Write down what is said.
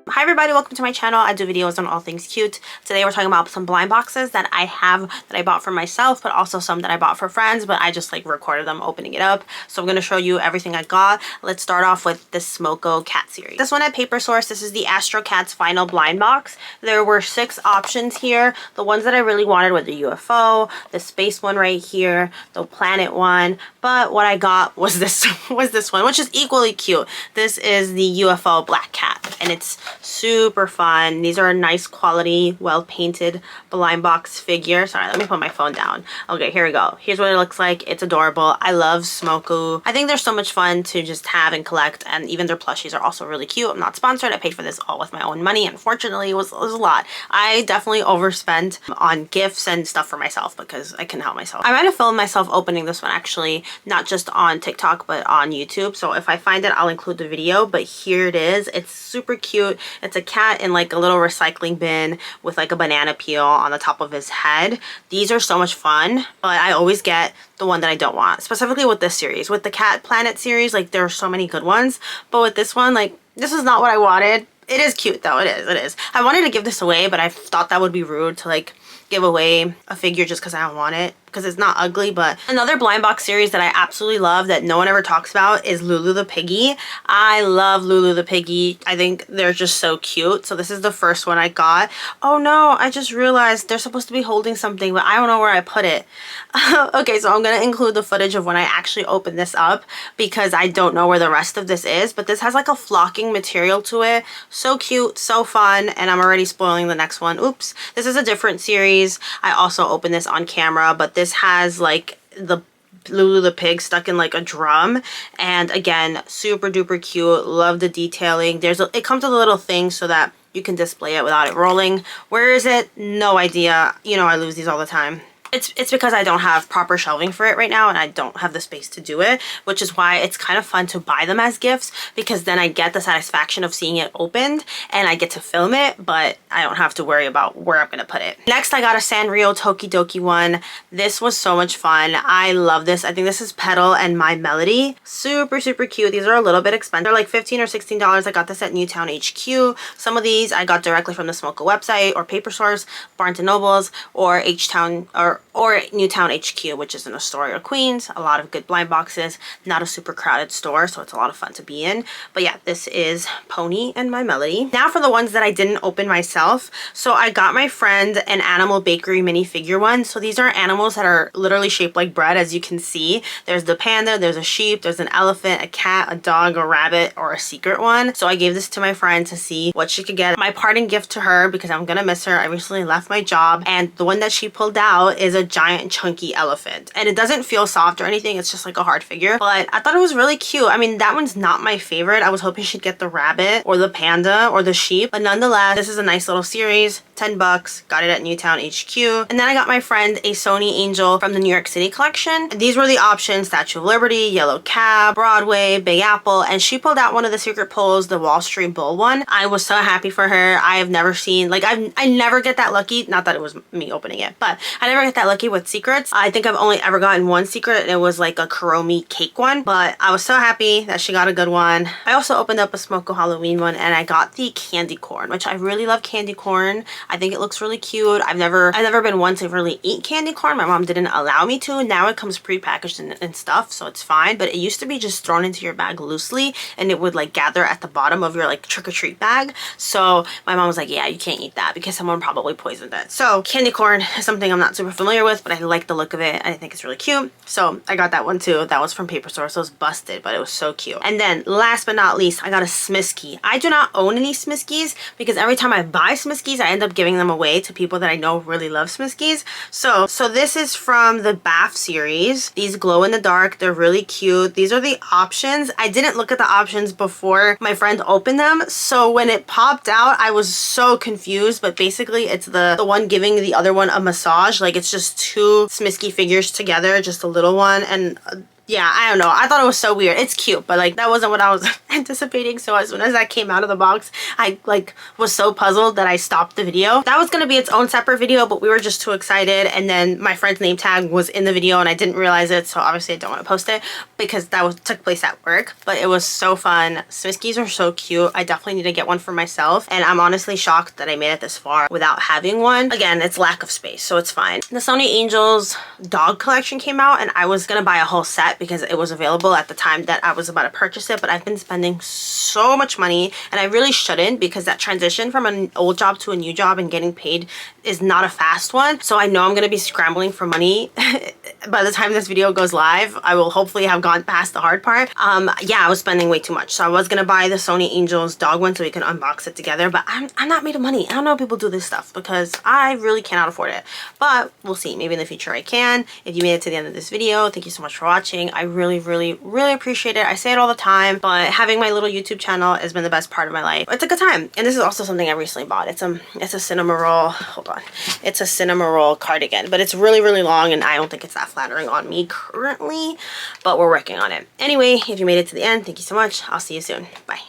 Hi everybody, welcome to my channel. I do videos on all things cute. Today we're talking about some blind boxes that I have that I bought for myself, but also some that I bought for friends, but I just like recorded them opening it up. So I'm going to show you everything I got. Let's start off with the Smoko cat series. This one at Paper Source. This is the Astro Cat's final blind box. There were 6 options here. The ones that I really wanted were the UFO, the space one right here, the planet one, but what I got was this one, which is equally cute. This is the UFO black cat, and it's super fun. These are a nice quality, well painted blind box figure. Sorry, let me put my phone down. Okay, here we go. Here's what it looks like. It's adorable. I love Smoko. I think they're so much fun to just have and collect, and even their plushies are also really cute. I'm not sponsored. I paid for this all with my own money. Unfortunately, it was a lot. I definitely overspent on gifts and stuff for myself because I couldn't help myself. I might have filmed myself opening this one actually, not just on TikTok but on YouTube. So if I find it, I'll include the video, but here it is. It's super cute. It's a cat in like a little recycling bin with like a banana peel on the top of his head. These are so much fun, but I always get the one that I don't want, specifically with this series. With the Cat Planet series, like there are so many good ones, but with this one, like this is not what I wanted. It is cute though. It is. I wanted to give this away, but I thought that would be rude to like give away a figure just because I don't want it, because it's not ugly. But another blind box series that I absolutely love that no one ever talks about is Lulu the Piggy. I love Lulu the Piggy. I think they're just so cute. So this is the first one I got. Oh no, I just realized they're supposed to be holding something, but I don't know where I put it. Okay, so I'm gonna include the footage of when I actually open this up because I don't know where the rest of this is, but this has like a flocking material to it. So cute, so fun, and I'm already spoiling the next one. Oops. This is a different series. I also opened this on camera, but this has like the Lulu the pig stuck in like a drum, and again, super duper cute. Love the detailing. It comes with a little thing so that you can display it without it rolling. Where is it? No idea. You know, I lose these all the time. It's because I don't have proper shelving for it right now, and I don't have the space to do it, which is why it's kind of fun to buy them as gifts, because then I get the satisfaction of seeing it opened and I get to film it, but I don't have to worry about where I'm gonna put it. Next, I got a Sanrio Tokidoki one. This was so much fun. I love this. I think this is Petal and My Melody. Super cute. These are a little bit expensive. They're like $15 or $16. I got this at Newtown HQ. Some of these I got directly from the Smoko website or Paper Source, Barnes & Nobles, or H-Town or Newtown HQ, which is in Astoria, Queens. A lot of good blind boxes. Not a super crowded store, so it's a lot of fun to be in. But yeah, this is Pony and My Melody. Now for the ones that I didn't open myself. So I got my friend an Animal Bakery minifigure one. So these are animals that are literally shaped like bread, as you can see. There's the panda, there's a sheep, there's an elephant, a cat, a dog, a rabbit, or a secret one. So I gave this to my friend to see what she could get. My parting gift to her, because I'm gonna miss her. I recently left my job, and the one that she pulled out is a giant chunky elephant, and it doesn't feel soft or anything. It's just like a hard figure, but I thought it was really cute. I mean, that one's not my favorite. I was hoping she'd get the rabbit or the panda or the sheep, but nonetheless, this is a nice little series. 10 bucks. Got it at Newtown HQ. And then I got my friend a Sonny Angel from the New York City collection. These were the options: Statue of Liberty, Yellow Cab, Broadway, Big Apple, and she pulled out one of the secret pulls, the Wall Street Bull one. I was so happy for her. I have never seen, like, I never get that lucky. Not that it was me opening it, but I never get that lucky with secrets. I think I've only ever gotten one secret, and it was like a Kuromi cake one, but I was so happy that she got a good one. I also opened up a Smoko Halloween one, and I got the candy corn, which I really love candy corn. I think it looks really cute. I've never been one to really eat candy corn. My mom didn't allow me to. Now it comes pre-packaged and stuff, so it's fine, but it used to be just thrown into your bag loosely, and it would like gather at the bottom of your like trick-or-treat bag. So my mom was like, yeah, you can't eat that because someone probably poisoned it. So candy corn is something I'm not super familiar with, but I like the look of it. I think it's really cute. So I got that one too. That was from Paper Source. So it was busted, but it was so cute. And then last but not least, I got a Smisky. I do not own any Smiskies because every time I buy Smiskies, I end up giving them away to people that I know really love Smiskies. So this is from the Bath series. These glow in the dark. They're really cute. These are the options. I didn't look at the options before my friend opened them, so when it popped out, I was so confused, but basically it's the one giving the other one a massage. Like, it's just two Smisky figures together, just a little one and yeah, I don't know. I thought it was so weird. It's cute, but like that wasn't what I was anticipating. So as soon as that came out of the box, I like was so puzzled that I stopped the video. That was gonna be its own separate video, but we were just too excited. And then my friend's name tag was in the video and I didn't realize it. So obviously I don't want to post it because took place at work. But it was so fun. Smiskies are so cute. I definitely need to get one for myself. And I'm honestly shocked that I made it this far without having one. Again, it's lack of space, so it's fine. The Sonny Angels dog collection came out and I was gonna buy a whole set because it was available at the time that I was about to purchase it, but I've been spending so much money and I really shouldn't, because that transition from an old job to a new job and getting paid is not a fast one. So I know I'm gonna be scrambling for money. By the time this video goes live, I will hopefully have gone past the hard part. Yeah, I was spending way too much. So I was gonna buy the Sonny Angels dog one so we can unbox it together, but I'm not made of money. I don't know how people do this stuff because I really cannot afford it, but we'll see. Maybe in the future I can. If you made it to the end of this video, thank you so much for watching. I really appreciate it. I say it all the time, but having my little YouTube channel has been the best part of my life. It's a good time. And this is also something I recently bought. It's a cinema roll. Hold on. It's a cinema roll cardigan, but it's really long and I don't think it's that flattering on me currently, but we're working on it. Anyway, if you made it to the end, thank you so much. I'll see you soon. Bye.